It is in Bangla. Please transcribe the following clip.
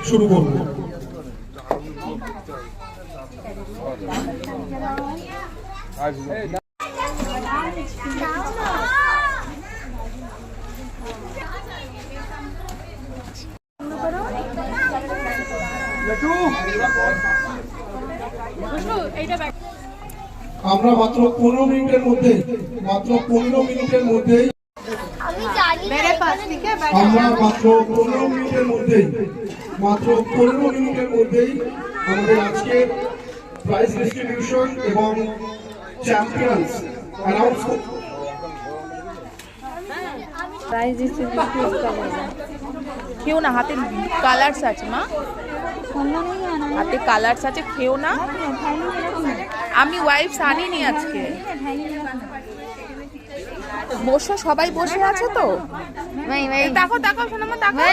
শুরু করব। আমরা মাত্র 15 মিনিটের মধ্যেই আমরা মাত্র 15 মিনিটের মধ্যেই আমাদের আজকের প্রাইজ ডিস্ট্রিবিউশন এবং চ্যাম্পিয়ন্স অ্যানাউন্স প্রাইজ ডিস্ট্রিবিউশন খেও না, হাতে কালার্স আছে মা, হাতে কালার্স আছে, খেও না। আমি ওয়াইফস আনিনি আজকে। বসো, সবাই বসে আছে তো। দেখো দেখো শোনো দেখো।